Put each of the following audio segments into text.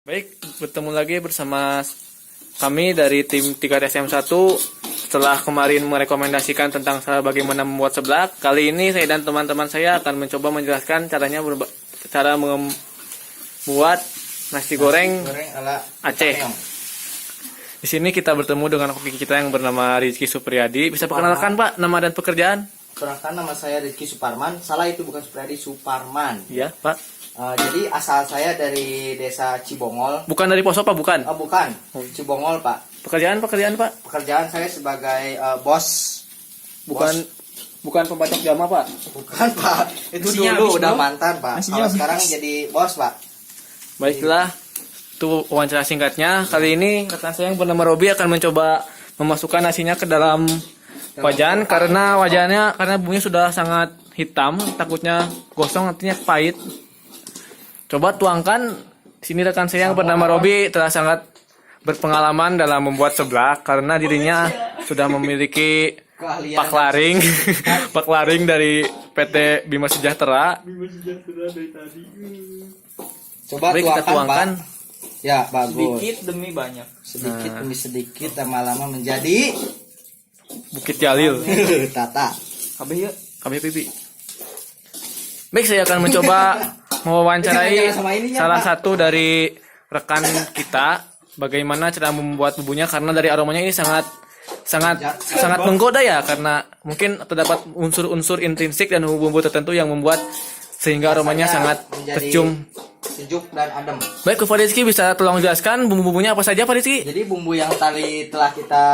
Baik, bertemu lagi bersama kami dari tim 3SM1. Setelah kemarin merekomendasikan tentang bagaimana membuat seblak, kali ini saya dan teman-teman saya akan mencoba menjelaskan cara membuat nasi goreng ala Aceh. Di sini kita bertemu dengan koki kita yang bernama Rizky Supriyadi. Bisa perkenalkan Pak, nama dan pekerjaan? Perkenalkan, nama saya Rizky Suparman. Salah, itu bukan Supriyadi, Suparman. Iya, Pak. Jadi asal saya dari desa Cibongol. Bukan dari Poso, Pak, bukan? Bukan, Cibongol, Pak. Pekerjaan, Pak? Pekerjaan saya sebagai bos. Bukan pembacok jama, Pak? Bukan, Pak. Itu Nasinya dulu habis, udah bro. mantan, Pak. Nasinya Kalau sekarang jadi bos, Pak. Baiklah, itu wawancara singkatnya. Kali ini rekan saya yang bernama Robi akan mencoba memasukkan nasinya ke dalam wajan karena bumbunya sudah sangat hitam, takutnya gosong nantinya pahit. Coba tuangkan. Sini rekan saya yang bernama Robi telah sangat berpengalaman dalam membuat seblak karena dirinya sudah memiliki Keahlian. paklaring paklaring dari PT Bima Sejahtera. Coba Baik, kita tuangkan. Pak. Ya, bagus. Sedikit demi banyak. Sedikit demi sedikit, lama-lama menjadi Bukit Jalil. tata. Kabeh ya. Kami pipi. Baik, saya akan mencoba mewawancarai Jangan sama ininya, salah Pak. satu dari rekan kita bagaimana cara membuat bumbunya karena dari aromanya ini sangat menggoda ya, karena mungkin terdapat unsur-unsur intrinsik dan bumbu tertentu yang membuat sehingga aromanya sangat menjadi tercium. sejuk dan adem. Baik, Pak Rizky bisa tolong jelaskan bumbu-bumbunya apa saja, Pak Rizky? Jadi bumbu yang tadi telah kita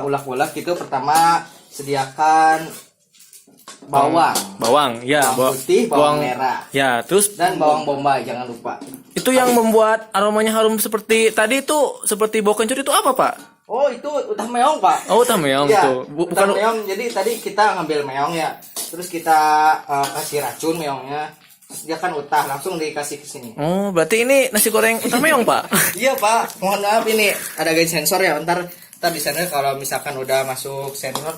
ulek-ulek itu, pertama sediakan Bawang, ya, bawang putih, bawang merah, ya, terus dan bawang bombay, jangan lupa. itu yang membuat aromanya harum seperti tadi itu seperti bau kencur itu apa, Pak? Oh, itu utah meong, Pak. Oh, tameong Iya, itu. utah meong. Jadi tadi kita ngambil meong ya, terus kita kasih racun meongnya, terus dia kan utah, langsung dikasih ke sini. Oh, berarti ini nasi goreng tameong, Pak. Iya, Pak. Mohon maaf, ini ada guide sensor ya. Ntar di sana kalau misalkan udah masuk sensor,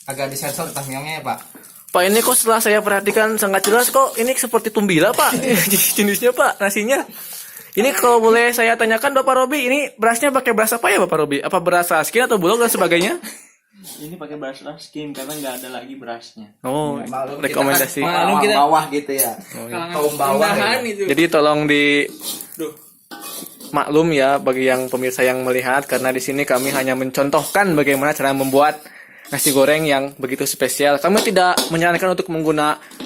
agak disensor utah meongnya ya, Pak. Pak, ini kok setelah saya perhatikan sangat jelas kok ini seperti tumbila, Pak. Jenisnya, Pak, nasinya. Ini kalau boleh saya tanyakan Bapak Robi, ini berasnya pakai beras apa ya, Bapak Robi? Apa beras raskin atau bulog dan sebagainya? Ini pakai beras raskin karena nggak ada lagi berasnya. Oh, Maklum, rekomendasi. kita kan Maklum, kita- bawah gitu ya. Kaum bawah ya. itu. Jadi tolong di Duh. maklum ya bagi yang pemirsa yang melihat, karena di sini kami hanya mencontohkan bagaimana cara membuat nasi goreng yang begitu spesial. Kami tidak menyarankan untuk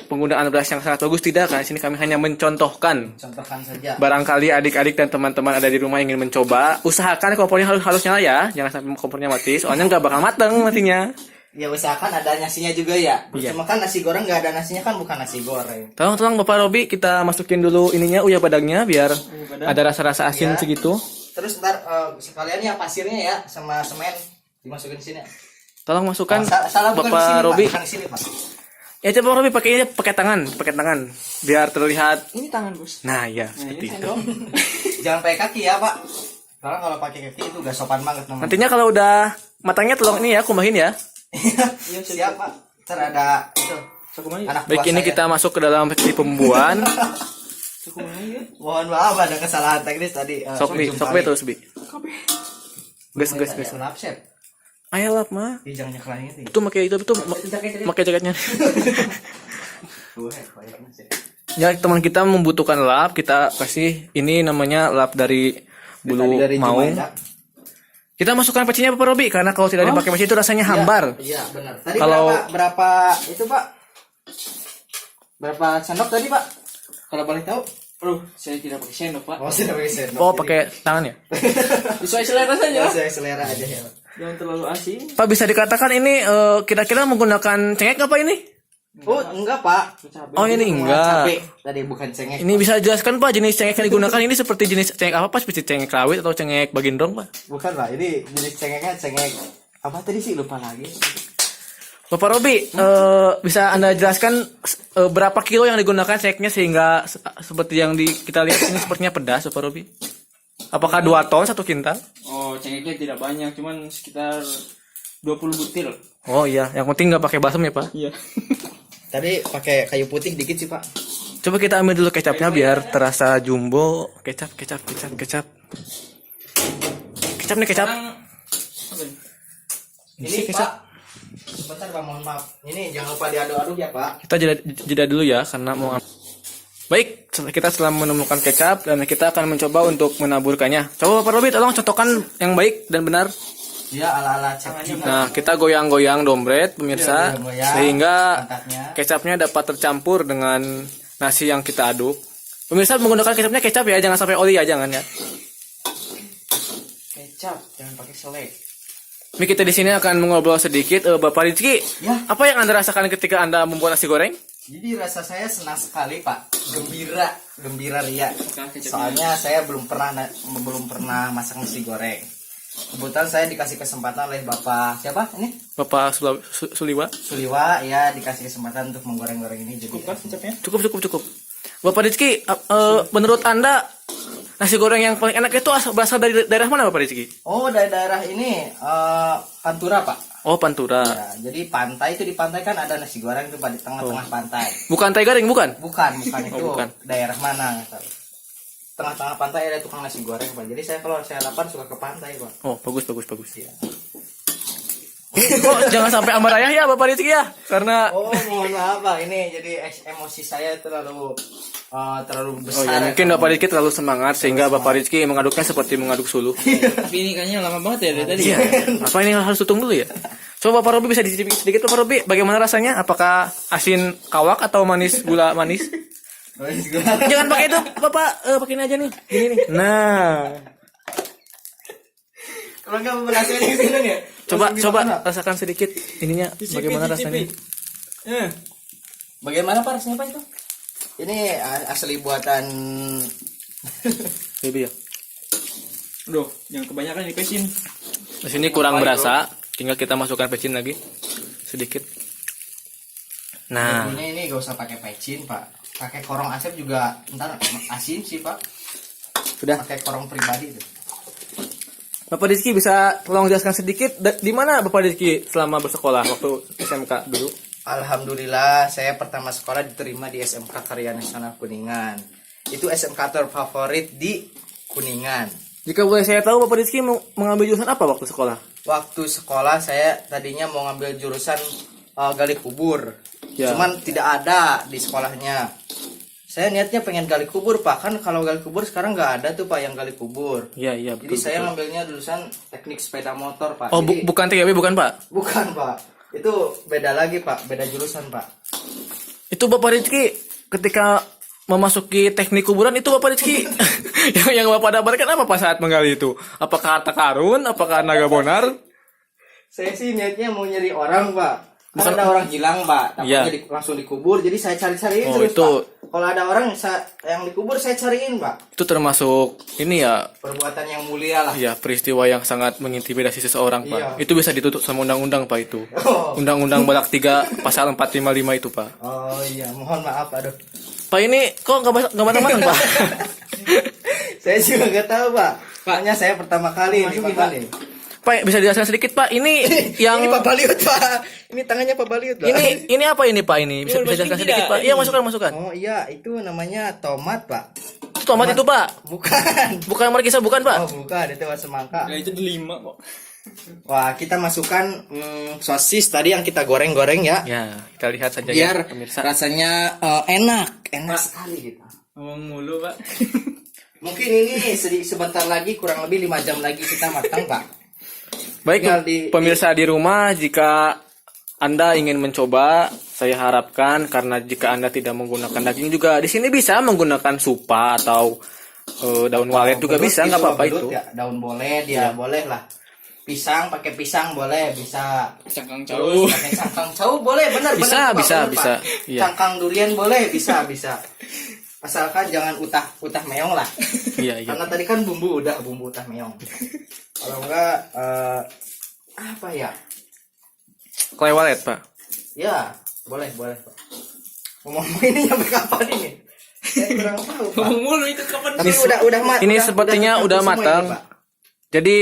penggunaan beras yang sangat bagus, tidak, karena di sini kami hanya mencontohkan. Contohkan saja. Barangkali adik-adik dan teman-teman ada di rumah yang ingin mencoba, usahakan kompornya halus nyala ya, jangan sampai kompornya mati, soalnya nggak bakal mateng nantinya. Ya, usahakan ada nasinya juga ya. Iya. Cuma kan nasi goreng nggak ada nasinya kan bukan nasi goreng. Tolong Bapak Robi, kita masukin dulu ininya, uyah badangnya biar badang. ada rasa-rasa asin Iya. segitu. Terus ntar sekalian ya pasirnya ya sama semen dimasukin di sini. Tolong masukkan Salah bukan di Bapak sini, Robi. Pak. Bukan di sini, Pak. Ya coba Robi pakai tangan biar terlihat. Ini tangan, Bos. Nah, ya Nah, seperti ini itu. sendok. Jangan pakai kaki ya, Pak. Karena kalau pakai kaki itu gak sopan banget namanya. Nantinya kalau udah matangnya tolong ini ya, kumbahin ya. Iya, siap, Pak. Ntar ada itu Sakumanya. anak Baik, buah ini saya. kita masuk ke dalam seksi pembuahan. Sakumanya ya. Mohon maaf ada kesalahan teknis tadi. Sok be terus bi. Kabeh. Gas. Maaf, Chef. Ayo lap mah. Ih, jangan nyeklangin itu. Itu pakai pakai jaketnya. Ya, teman kita membutuhkan lap, kita kasih ini namanya lap dari bulu maung. Kita masukkan pecinya Bapak Robi karena kalau tidak dipakai peci itu rasanya hambar. Iya, benar. Tadi Kalau- berapa itu, Pak? Berapa sendok tadi, Pak? Kalau boleh tahu? Aduh, saya tidak pakai sendok, Pak. Oh, sudah pakai sendok. Oh, pakai tangan ya? Sesuai selera saja. Saya selera aja ya. Jangan terlalu asin. Pak, bisa dikatakan ini kira-kira menggunakan cengek apa ini? Oh, enggak, Pak. Cabai. Oh, ini enggak. Cabe. Tadi bukan cengek. Ini bisa jelaskan Pak jenis cengek yang digugunakan ini seperti jenis cengek apa Pak? Seperti cengek rawit atau cengek bagindong Pak? Bukan, Pak. Ini jenis cengeknya cengek apa tadi sih, lupa lagi. Bapak Robi, bisa Anda jelaskan berapa kilo yang digunakan cengeknya sehingga seperti yang kita lihat ini sepertinya pedas Bapak Robi? Apakah 2 ton 1 kintal? Oh, cengeknya tidak banyak, cuman sekitar 20 butir. Oh iya, yang penting nggak pakai basem ya Pak? Iya. Tadi pakai kayu putih dikit sih, Pak. Coba kita ambil dulu kecapnya biar terasa jumbo. Kecap. Kecap nih kecap. Sekarang apa ini? Ini Pak. Sebentar Pak, mohon maaf. Ini jangan lupa diaduk-aduk ya Pak. Kita jeda dulu ya karena mau. Baik, kita setelah menemukan kecap dan kita akan mencoba untuk menaburkannya. Coba Pak Robi tolong contohkan yang baik dan benar. Ya ala-ala cak. Nah, kita goyang-goyang dompet pemirsa Iya, goyang-goyang sehingga pantatnya. kecapnya dapat tercampur dengan nasi yang kita aduk. Pemirsa menggunakan kecapnya kecap ya, jangan sampai oli ya, jangan ya. Kecap, jangan pakai selai. Ini kita di sini akan mengobrol sedikit. Bapak Rizky, Ya. apa yang Anda rasakan ketika Anda membuat nasi goreng? Jadi rasa saya senang sekali Pak, gembira ria. Kecapnya. Soalnya saya belum pernah masak nasi goreng. Kebetulan saya dikasih kesempatan oleh Bapak siapa ini? Bapak Suliwa? Suliwa ya, dikasih kesempatan untuk menggoreng-goreng ini jadi. Cukup kan kecapnya? Cukup. Bapak Rizky, menurut Anda nasi goreng yang paling enak itu berasal dari daerah mana Bapak Rizky? Oh, dari daerah ini Pantura Pak. Oh, Pantura. Ya, jadi pantai itu, di pantai kan ada nasi goreng itu Pak, di tengah-tengah pantai. Bukan Teh Garing, bukan? Bukan itu. bukan. Daerah mana nggak tahu. Tengah-tengah pantai ada tukang nasi goreng Pak. Jadi saya kalau saya lapar suka ke pantai Pak. Oh, bagus. Iya. Kok jangan sampai amarah ya Bapak Rizky ya? Karena Oh, mohon maaf Pak. Ini jadi emosi saya terlalu oh besar. ya, mungkin Bapak Rizky terlalu semangat sehingga Bapak Rizky mengaduknya seperti mengaduk suluh. Tapi ini kayaknya lama banget ya dari tadi. Iya. Apa ini harus tutung dulu ya? Coba Bapak Robi bisa dicicipi sedikit Bapak Robi, bagaimana rasanya? Apakah asin kawak atau manis gula manis? Jangan pakai itu, Bapak. Pakai ini aja nih. Gini nih. Nah, Kalau nggak berhasil di sini nih. coba rasakan sedikit ininya bagaimana rasanya. Bagaimana Pak rasanya Pak itu? Ini asli buatan Baby ya. Aduh, yang kebanyakan dipesin. Di sini kurang berasa, tinggal kita masukkan pecin lagi sedikit. Nah, ini gak usah pakai pecin Pak. Pakai korong asap juga ntar asin sih Pak. sudah. Pakai korong pribadi itu. Bapak Rizky bisa tolong jelaskan sedikit di mana Bapak Rizky selama bersekolah waktu SMK dulu? Alhamdulillah saya pertama sekolah diterima di SMK Karya Nasional Kuningan. Itu SMK terfavorit di Kuningan. Jika boleh saya tahu Bapak Rizky mengambil jurusan apa waktu sekolah? Waktu sekolah saya tadinya mau ngambil jurusan gali kubur. Ya. Cuman tidak ada di sekolahnya. Saya niatnya pengen gali kubur Pak. Kan kalau gali kubur sekarang nggak ada tuh Pak yang gali kubur. Iya, Jadi saya ngambilnya jurusan teknik sepeda motor Pak. Oh, Jadi, bukan TGB bukan Pak? bukan Pak. Itu beda lagi Pak, beda jurusan Pak. Itu Bapak Rizky ketika memasuki teknik kuburan itu Bapak Rizky yang Bapak dapatkan apa pas saat menggali itu? Apakah harta karun? Apakah naga bonar? Saya sih niatnya mau nyari orang Pak. Kan Bukan- ada orang hilang Pak, Iya. takutnya langsung dikubur. Jadi saya cari-cariin Oh, terus itu- Pak. Kalau ada orang yang dikubur saya cariin Pak. Itu termasuk ini ya, Perbuatan yang mulia lah. ya peristiwa yang sangat mengintimidasi seseorang Pak. Iya. Itu bisa ditutup sama undang-undang Pak itu. Oh. Undang-undang Balak 3 pasal 455 itu Pak. Oh iya, mohon maaf aduh. Pak ini kok nggak matang-matang Pak? Saya juga nggak tahu Pak. Paknya saya pertama kali ini Pak. Pak bisa dijelaskan sedikit Pak? Ini yang Ini Pak Baliut Pak. Ini tangannya Pak Baliut Pak. ini apa ini Pak ini? Bisa Ini jelaskan masukin sedikit tidak? Pak? Iya masukkan. Oh iya, itu namanya tomat Pak. Itu tomat itu Pak? Bukan. Bukan markisa bukan Pak? Oh bukan, itu semangka. Nah, itu 5 kok. Wah, kita masukkan sosis tadi yang kita goreng-goreng ya. Ya, kita lihat saja Biar ya pemirsa. rasanya enak sekali gitu. Ngomong mulu, Pak. Mungkin ini sebentar lagi, kurang lebih 5 jam lagi kita matang Pak. Baik tinggal pemirsa di rumah, jika Anda ingin mencoba, saya harapkan karena jika Anda tidak menggunakan daging juga di sini bisa menggunakan supa atau daun walet juga Belut bisa, nggak gitu, apa-apa belut itu. ya, daun boleh dia boleh lah. Pisang, pakai pisang boleh, bisa. Cangkang jauh. Pakai cangkang jauh boleh, benar Bisa, benar, Pak, bisa, benar, bisa. Pak. Iya. Cangkang durian boleh, bisa. Asalkan jangan utah meong lah. Iya, iya. Karena tadi kan bumbu utah meong. Kalau enggak apa ya? Clay walet, Pak. Ya, boleh Pak. Ngomong ini sampai kapan ini? Saya kurang tahu Pak. Ngomong mulu itu kapan Tapi sih? udah Ini sepertinya udah tercampur semua matang. ini, Pak. Jadi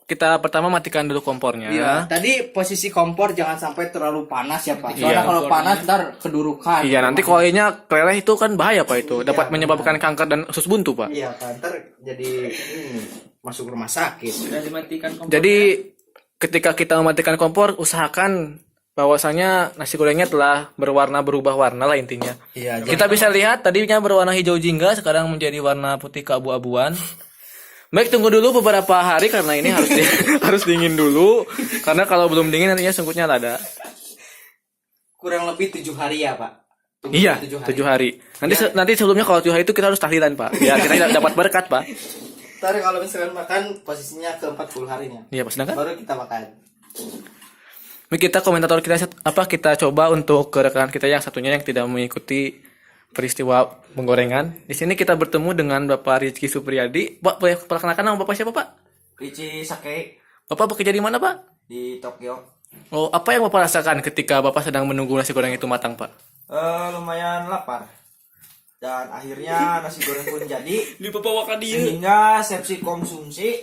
kita pertama matikan dulu kompornya. Iya. Tadi posisi kompor jangan sampai terlalu panas ya Pak. Soalnya Iya. kalau panas ntar kedurukan. Iya, nanti kalau airnya keleleh itu kan bahaya Pak itu. Dapat Iya, menyebabkan kanker dan usus buntu Pak. Iya Pak, ntar jadi masuk rumah sakit. Sudah dimatikan kompornya. Jadi ketika kita mematikan kompor, usahakan bahwasanya nasi gorengnya telah berubah warna lah intinya. Iya. Kita bisa lihat tadinya berwarna hijau jingga, sekarang menjadi warna putih keabu-abuan. Baik, tunggu dulu beberapa hari karena ini harus harus dingin dulu. Karena kalau belum dingin nantinya sungkutnya lada. Kurang lebih 7 hari ya Pak. Tunggu Iya, 7 7 hari. Nanti sebelumnya kalau 7 hari itu kita harus tahlilan Pak. Biar kita dapat berkat Pak. Ntar kalau misalkan makan posisinya ke 40 harinya. Iya Pak, sedangkan Baru kita makan. baik, kita komentator kita coba untuk ke rekan kita yang satunya yang tidak mengikuti peristiwa penggorengan. Di sini kita bertemu dengan Bapak Rizky Supriyadi. Pak, boleh perkenalkan nama Bapak siapa Pak? Rici Sake Bapak bekerja di mana Pak? di Tokyo. Oh, apa yang Bapak rasakan ketika Bapak sedang menunggu nasi goreng itu matang Pak? Lumayan lapar dan akhirnya nasi goreng pun jadi Di Papua dia. sehingga sepsi konsumsi.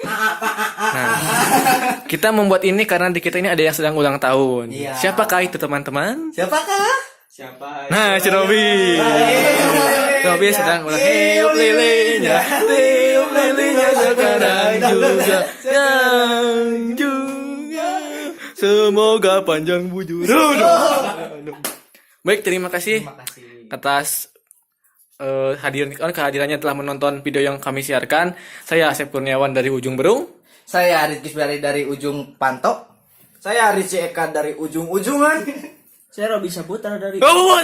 Nah, kita membuat ini karena di kita ini ada yang sedang ulang tahun. Iya. Siapakah itu teman-teman? Siapakah? Siapa? Nah, si Robi. Robi sedang ulang tiup lilinnya, tiup lilinnya sekarang juga, yang juga. Semoga panjang bujur. Baik, terima kasih Terima kasih. atas kehadirannya telah menonton video yang kami siarkan. Saya Asep Kurniawan dari Ujung Berung. Saya Arit Kisbari dari ujung Pantok. Saya Rici Eka dari ujung-ujungan. Saya Robi Saputra dari Oh,